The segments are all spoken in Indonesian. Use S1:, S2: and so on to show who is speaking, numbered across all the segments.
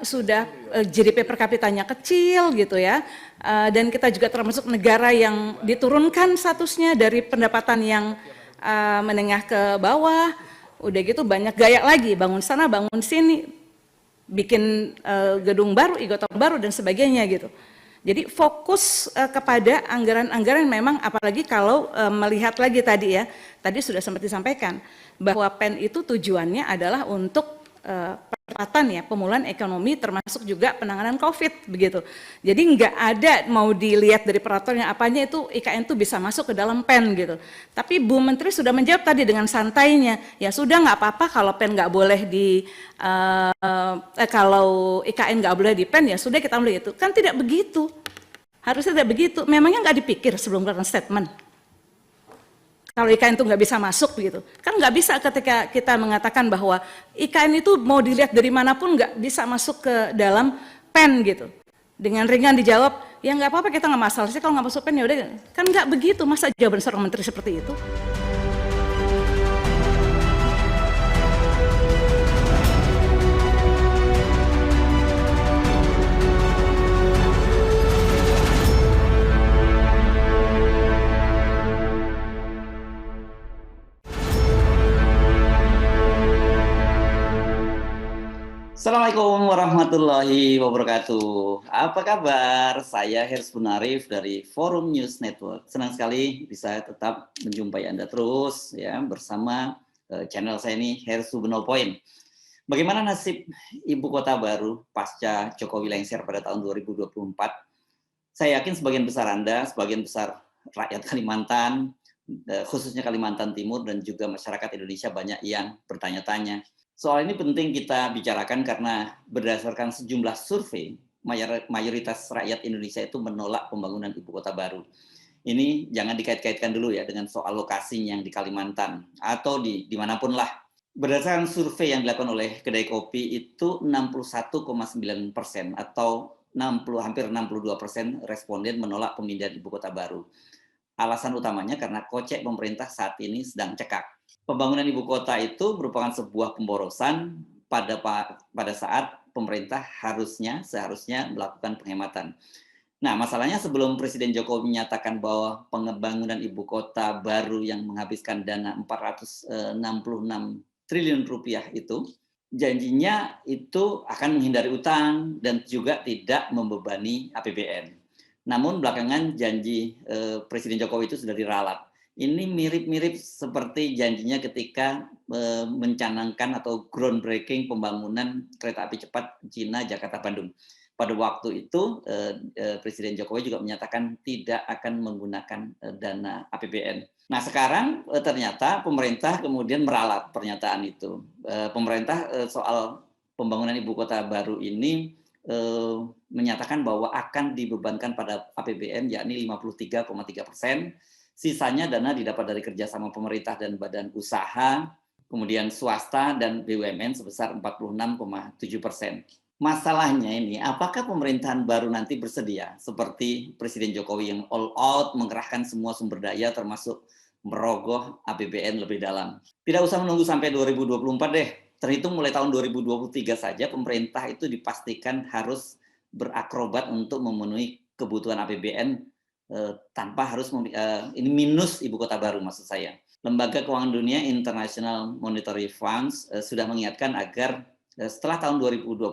S1: sudah GDP per kapitanya kecil gitu ya, dan kita juga termasuk negara yang diturunkan statusnya dari pendapatan yang menengah ke bawah. Udah gitu banyak gaya lagi, bangun sana bangun sini, bikin gedung baru, e-gotong baru dan sebagainya gitu. Jadi fokus kepada anggaran-anggaran memang, apalagi kalau melihat lagi tadi ya, tadi sudah sempat disampaikan bahwa PEN itu tujuannya adalah untuk percepatan ya pemulihan ekonomi termasuk juga penanganan COVID begitu. Jadi nggak ada mau dilihat dari peraturannya apanya itu IKN itu bisa masuk ke dalam PEN gitu. Tapi Bu Menteri sudah menjawab tadi dengan santainya, ya sudah nggak apa-apa kalau PEN nggak boleh di kalau IKN nggak boleh di PEN ya sudah kita boleh itu. Kan tidak begitu. Harusnya tidak begitu. Memangnya nggak dipikir sebelum keluar statement? Kalau IKN itu nggak bisa masuk gitu, kan nggak bisa ketika kita mengatakan bahwa IKN itu mau dilihat dari manapun nggak bisa masuk ke dalam PEN gitu. Dengan ringan dijawab, ya nggak apa-apa kita nggak masalah sih kalau nggak masuk PEN ya udah, kan nggak begitu, masa jawaban seorang menteri seperti itu?
S2: Assalamualaikum warahmatullahi wabarakatuh. Apa kabar? Saya Hersy Punarif dari Forum News Network. Senang sekali bisa tetap menjumpai Anda terus ya bersama channel saya ini Hersy Point. Bagaimana nasib ibu kota baru pasca Jokowi lengser pada tahun 2024? Saya yakin sebagian besar Anda, sebagian besar rakyat Kalimantan, khususnya Kalimantan Timur dan juga masyarakat Indonesia banyak yang bertanya-tanya. Soal ini penting kita bicarakan karena berdasarkan sejumlah survei, mayoritas rakyat Indonesia itu menolak pembangunan ibu kota baru. Ini jangan dikait-kaitkan dulu ya dengan soal lokasinya yang di Kalimantan atau dimanapun lah. Berdasarkan survei yang dilakukan oleh kedai kopi itu 61,9% atau hampir 62% responden menolak pemindahan ibu kota baru. Alasan utamanya karena kocek pemerintah saat ini sedang cekak. Pembangunan ibu kota itu merupakan sebuah pemborosan pada saat pemerintah seharusnya melakukan penghematan. Nah, masalahnya sebelum Presiden Jokowi menyatakan bahwa pembangunan ibu kota baru yang menghabiskan dana 466 triliun rupiah itu, janjinya itu akan menghindari utang dan juga tidak membebani APBN. Namun belakangan janji Presiden Jokowi itu sudah diralat. Ini mirip-mirip seperti janjinya ketika mencanangkan atau groundbreaking pembangunan kereta api cepat Cina Jakarta-Bandung. Pada waktu itu Presiden Jokowi juga menyatakan tidak akan menggunakan dana APBN. Nah sekarang ternyata pemerintah kemudian meralat pernyataan itu. Pemerintah soal pembangunan ibu kota baru ini menyatakan bahwa akan dibebankan pada APBN yakni 53,3%. Sisanya dana didapat dari kerjasama pemerintah dan badan usaha, kemudian swasta dan BUMN sebesar 46,7%. Masalahnya ini, apakah pemerintahan baru nanti bersedia seperti Presiden Jokowi yang all out mengerahkan semua sumber daya termasuk merogoh APBN lebih dalam? Tidak usah menunggu sampai 2024 deh. Terhitung mulai tahun 2023 saja pemerintah itu dipastikan harus berakrobat untuk memenuhi kebutuhan APBN tanpa harus ini minus ibu kota baru maksud saya. Lembaga Keuangan Dunia International Monetary Funds sudah mengingatkan agar setelah tahun 2022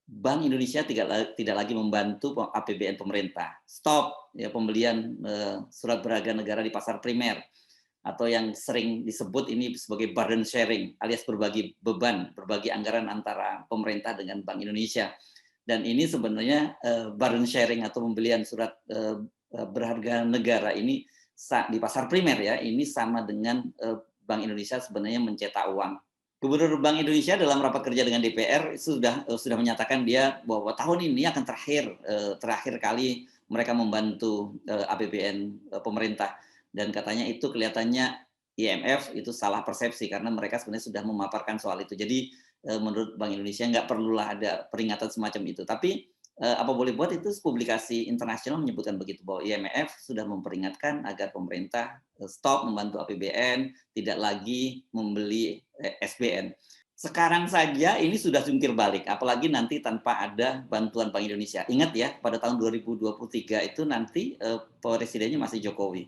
S2: Bank Indonesia tidak lagi membantu APBN pemerintah. Stop ya pembelian surat berharga negara di pasar primer atau yang sering disebut ini sebagai burden sharing alias berbagi beban, berbagi anggaran antara pemerintah dengan Bank Indonesia. Dan ini sebenarnya burden sharing atau pembelian surat berharga negara ini di pasar primer ya, ini sama dengan Bank Indonesia sebenarnya mencetak uang. Gubernur Bank Indonesia dalam rapat kerja dengan DPR sudah menyatakan dia bahwa tahun ini akan terakhir kali mereka membantu APBN pemerintah, dan katanya itu kelihatannya IMF itu salah persepsi karena mereka sebenarnya sudah memaparkan soal itu. Jadi menurut Bank Indonesia nggak perlulah ada peringatan semacam itu. Tapi apa boleh buat, itu publikasi internasional menyebutkan begitu bahwa IMF sudah memperingatkan agar pemerintah stop membantu APBN, tidak lagi membeli SBN. Sekarang saja ini sudah jungkir balik, apalagi nanti tanpa ada bantuan Bank Indonesia. Ingat ya, pada tahun 2023 itu nanti presidennya masih Jokowi.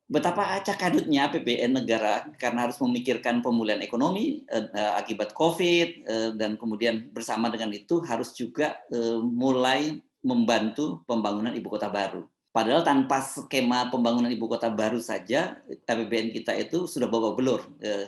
S2: Betapa acak kadutnya APBN negara karena harus memikirkan pemulihan ekonomi akibat COVID dan kemudian bersama dengan itu harus juga mulai membantu pembangunan ibu kota baru. Padahal tanpa skema pembangunan ibu kota baru saja APBN kita itu sudah babak belur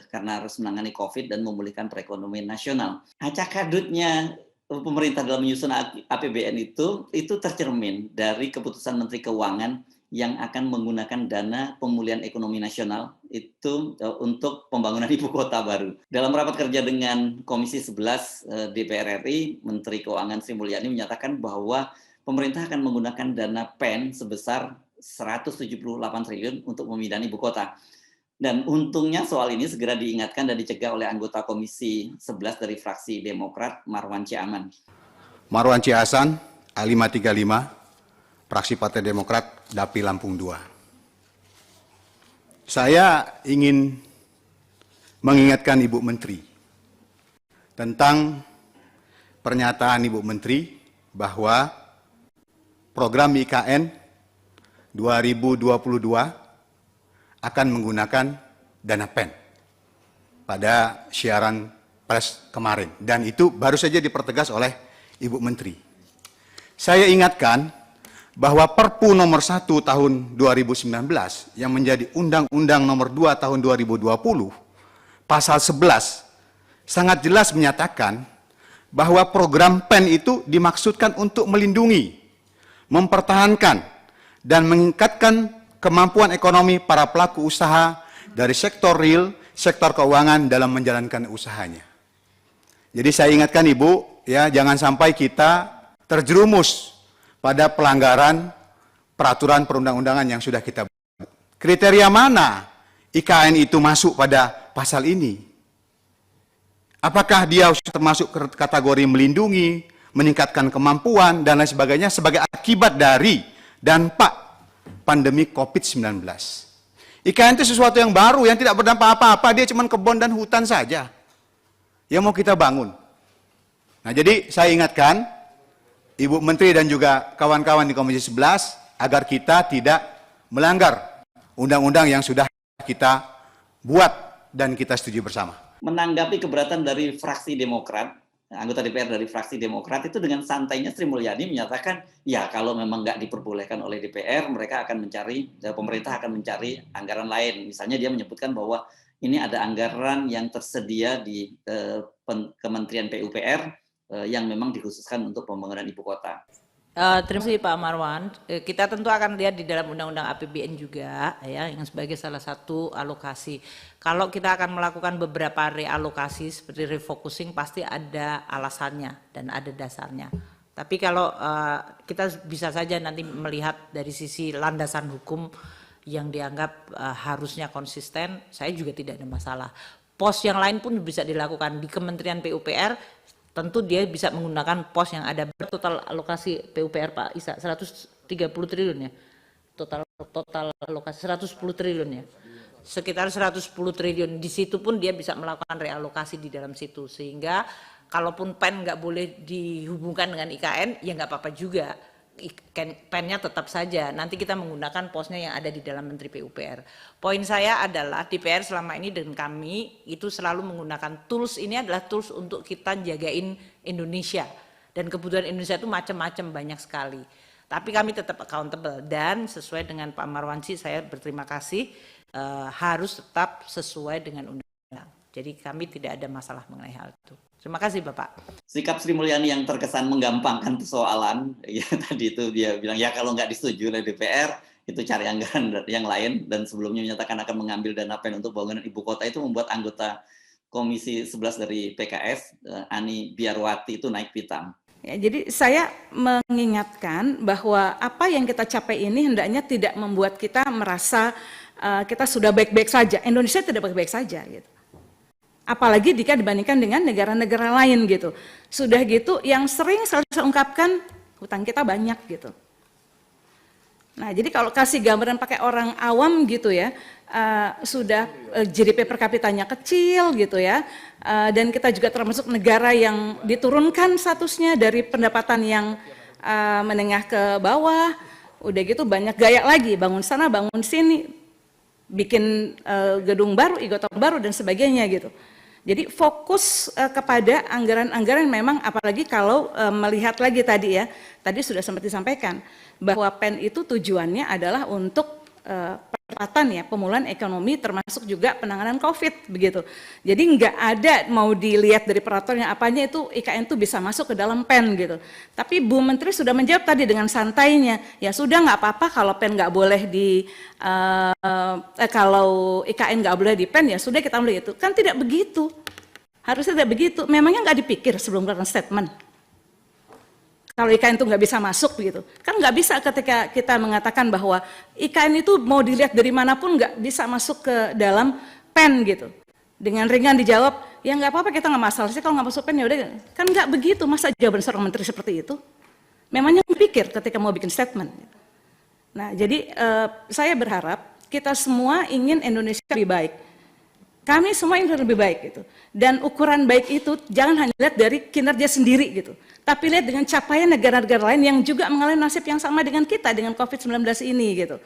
S2: karena harus menangani COVID dan memulihkan perekonomian nasional. Acak kadutnya pemerintah dalam menyusun APBN itu tercermin dari keputusan Menteri Keuangan yang akan menggunakan dana pemulihan ekonomi nasional itu untuk pembangunan ibu kota baru. Dalam rapat kerja dengan Komisi 11 DPR RI, Menteri Keuangan Sri Mulyani menyatakan bahwa pemerintah akan menggunakan dana PEN sebesar 178 triliun untuk pemindahan ibu kota. Dan untungnya soal ini segera diingatkan dan dicegah oleh anggota Komisi 11 dari fraksi Demokrat, Marwan C. Aman.
S3: Marwan C. Hasan, A535, fraksi Partai Demokrat, Dapil Lampung II. Saya ingin mengingatkan Ibu Menteri tentang pernyataan Ibu Menteri bahwa program IKN 2022 akan menggunakan dana PEN pada siaran pers kemarin. Dan itu baru saja dipertegas oleh Ibu Menteri. Saya ingatkan bahwa Perpu nomor 1 tahun 2019 yang menjadi Undang-Undang nomor 2 tahun 2020, pasal 11, sangat jelas menyatakan bahwa program PEN itu dimaksudkan untuk melindungi, mempertahankan, dan meningkatkan kemampuan ekonomi para pelaku usaha dari sektor real, sektor keuangan dalam menjalankan usahanya. Jadi saya ingatkan Ibu, ya, jangan sampai kita terjerumus pada pelanggaran peraturan perundang-undangan yang sudah kita buat. Kriteria mana IKN itu masuk pada pasal ini? Apakah dia termasuk kategori melindungi, meningkatkan kemampuan, dan lain sebagainya sebagai akibat dari dampak pandemi COVID-19? IKN itu sesuatu yang baru, yang tidak berdampak apa-apa, dia cuma kebun dan hutan saja yang mau kita bangun. Nah, jadi saya ingatkan Ibu Menteri dan juga kawan-kawan di Komisi 11 agar kita tidak melanggar undang-undang yang sudah kita buat dan kita setuju bersama.
S2: Menanggapi keberatan dari fraksi Demokrat, anggota DPR dari fraksi Demokrat itu dengan santainya Sri Mulyani menyatakan, ya kalau memang nggak diperbolehkan oleh DPR, mereka akan mencari, pemerintah akan mencari anggaran lain. Misalnya dia menyebutkan bahwa ini ada anggaran yang tersedia di Kementerian PUPR yang memang dikhususkan untuk pembangunan ibu kota.
S4: Terima kasih Pak Marwan. Kita tentu akan lihat di dalam Undang-Undang APBN juga, ya, yang sebagai salah satu alokasi. Kalau kita akan melakukan beberapa realokasi seperti refocusing, pasti ada alasannya dan ada dasarnya. Tapi kalau kita bisa saja nanti melihat dari sisi landasan hukum yang dianggap harusnya konsisten, saya juga tidak ada masalah. Pos yang lain pun bisa dilakukan di Kementerian PUPR. Tentu dia bisa menggunakan pos yang ada. Total alokasi PUPR Pak Isa 130 triliun ya. Total alokasi 110 triliun ya. Sekitar 110 triliun. Di situ pun dia bisa melakukan realokasi di dalam situ. Sehingga kalaupun PEN nggak boleh dihubungkan dengan IKN, ya nggak apa-apa juga. PEN-nya tetap saja. Nanti kita menggunakan posnya yang ada di dalam Menteri PUPR. Poin saya adalah DPR selama ini dan kami itu selalu menggunakan tools ini adalah tools untuk kita jagain Indonesia. Dan kebutuhan Indonesia itu macam-macam, banyak sekali. Tapi kami tetap accountable dan sesuai dengan Pak Marwansi, saya berterima kasih, harus tetap sesuai dengan undang-undang. Jadi kami tidak ada masalah mengenai hal itu. Terima kasih Bapak.
S2: Sikap Sri Mulyani yang terkesan menggampangkan persoalan, ya tadi itu dia bilang ya kalau nggak disetujui oleh DPR itu cari anggaran yang lain, dan sebelumnya menyatakan akan mengambil dana PEN untuk bangunan ibu kota itu membuat anggota Komisi 11 dari PKS Ani Biarwati itu naik pitam.
S1: Ya, jadi saya mengingatkan bahwa apa yang kita capai ini hendaknya tidak membuat kita merasa kita sudah baik-baik saja. Indonesia tidak baik-baik saja gitu. Apalagi jika dibandingkan dengan negara-negara lain gitu. Sudah gitu yang sering selalu saya ungkapkan, hutang kita banyak gitu. Nah, jadi kalau kasih gambaran pakai orang awam gitu ya, sudah GDP per kapitanya kecil gitu ya, Dan kita juga termasuk negara yang diturunkan statusnya dari pendapatan yang menengah ke bawah. Udah gitu banyak gaya lagi, bangun sana, bangun sini, bikin gedung baru, e-gotong baru dan sebagainya gitu. Jadi fokus kepada anggaran-anggaran memang, apalagi kalau melihat lagi tadi ya, tadi sudah sempat disampaikan bahwa PEN itu tujuannya adalah untuk percepatan ya pemulihan ekonomi termasuk juga penanganan COVID begitu. Jadi nggak ada mau dilihat dari peraturannya apanya itu IKN itu bisa masuk ke dalam PEN gitu. Tapi Bu Menteri sudah menjawab tadi dengan santainya, ya sudah nggak apa-apa kalau PEN nggak boleh di kalau IKN nggak boleh di PEN ya sudah kita mulai itu. Kan tidak begitu. Harusnya tidak begitu. Memangnya nggak dipikir sebelum keluar statement. Kalau IKN itu nggak bisa masuk begitu, kan nggak bisa ketika kita mengatakan bahwa IKN itu mau dilihat dari manapun nggak bisa masuk ke dalam PEN gitu. Dengan ringan dijawab, ya nggak apa-apa kita nggak masalah sih kalau nggak masuk PEN ya udah. Kan nggak begitu, masa jawaban seorang menteri seperti itu? Memangnya pikir ketika mau bikin statement. Nah jadi saya berharap kita semua ingin Indonesia lebih baik. Kami semua ingin lebih baik gitu. Dan ukuran baik itu jangan hanya lihat dari kinerja sendiri gitu. Tapi lihat dengan capaian negara-negara lain yang juga mengalami nasib yang sama dengan kita, dengan COVID-19 ini gitu.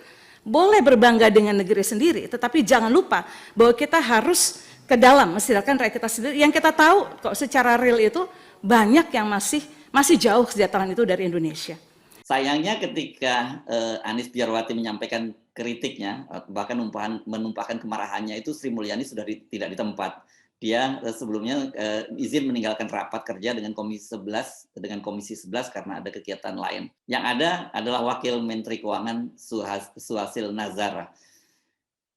S1: Boleh berbangga dengan negeri sendiri, tetapi jangan lupa bahwa kita harus ke dalam, mensediakan rakyat kita sendiri. Yang kita tahu kok secara real itu banyak yang masih jauh kesejahteraan itu dari Indonesia.
S2: Sayangnya ketika Anies Biarwati menyampaikan kritiknya, bahkan menumpahkan kemarahannya itu Sri Mulyani sudah tidak di tempat. Dia sebelumnya izin meninggalkan rapat kerja dengan Komisi 11 karena ada kegiatan lain. Yang ada adalah Wakil Menteri Keuangan Suhasil Nazara.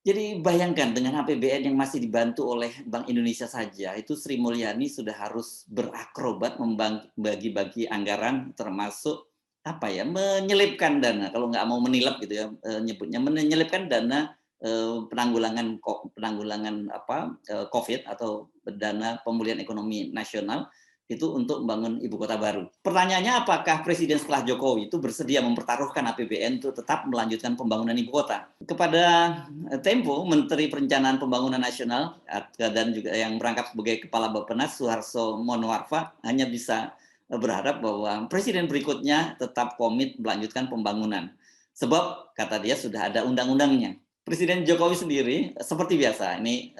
S2: Jadi bayangkan dengan APBN yang masih dibantu oleh Bank Indonesia saja, itu Sri Mulyani sudah harus berakrobat membagi-bagi anggaran termasuk menyelipkan dana, kalau nggak mau menilap gitu ya nyebutnya, menyelipkan dana penanggulangan COVID atau dana pemulihan ekonomi nasional itu untuk membangun ibu kota baru. Pertanyaannya, apakah Presiden setelah Jokowi itu bersedia mempertaruhkan APBN untuk tetap melanjutkan pembangunan ibu kota? Kepada Tempo, Menteri Perencanaan Pembangunan Nasional dan juga yang merangkap sebagai Kepala Bappenas, Suharso Monoarfa, hanya bisa berharap bahwa presiden berikutnya tetap komit melanjutkan pembangunan. Sebab, kata dia, sudah ada undang-undangnya. Presiden Jokowi sendiri, seperti biasa, ini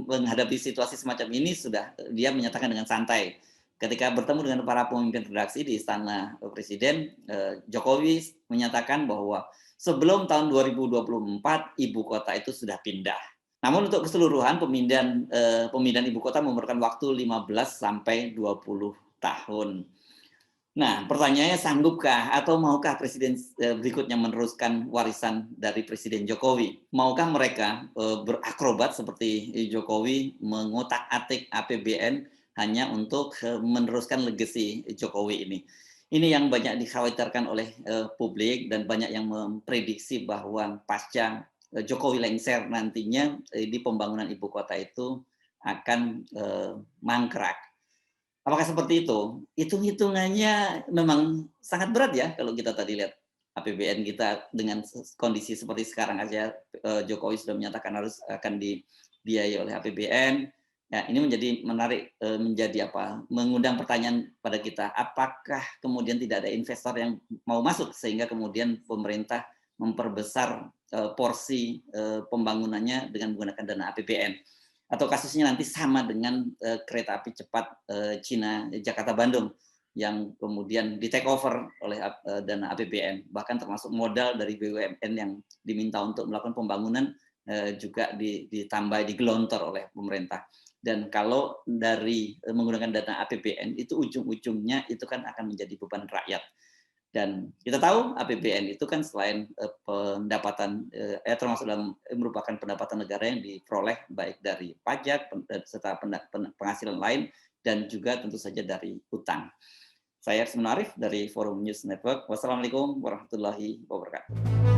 S2: menghadapi situasi semacam ini sudah dia menyatakan dengan santai. Ketika bertemu dengan para pemimpin redaksi di Istana Presiden, Jokowi menyatakan bahwa sebelum tahun 2024, ibu kota itu sudah pindah. Namun untuk keseluruhan, pemindahan ibu kota memerlukan waktu 15 sampai 20 tahun. Nah, pertanyaannya, sanggupkah atau maukah presiden berikutnya meneruskan warisan dari Presiden Jokowi? Maukah mereka berakrobat seperti Jokowi mengotak-atik APBN hanya untuk meneruskan legasi Jokowi ini? Ini yang banyak dikhawatirkan oleh publik dan banyak yang memprediksi bahwa pasca Jokowi lengser nantinya di pembangunan ibu kota itu akan mangkrak. Apakah seperti itu? Hitung-hitungannya memang sangat berat ya kalau kita tadi lihat APBN kita dengan kondisi seperti sekarang aja. Jokowi sudah menyatakan harus akan dibiayai oleh APBN. Ya, ini menjadi menarik, mengundang pertanyaan pada kita. Apakah kemudian tidak ada investor yang mau masuk sehingga kemudian pemerintah memperbesar porsi pembangunannya dengan menggunakan dana APBN? Atau kasusnya nanti sama dengan kereta api cepat Cina Jakarta-Bandung yang kemudian di take over oleh dana APBN, bahkan termasuk modal dari BUMN yang diminta untuk melakukan pembangunan juga ditambah digelontor oleh pemerintah. Dan kalau dari menggunakan dana APBN itu ujung-ujungnya itu kan akan menjadi beban rakyat. Dan kita tahu APBN itu kan selain pendapatan termasuk dalam merupakan pendapatan negara yang diperoleh baik dari pajak serta penghasilan lain dan juga tentu saja dari utang. Saya Hersman Arif dari Forum News Network. Wassalamualaikum warahmatullahi wabarakatuh.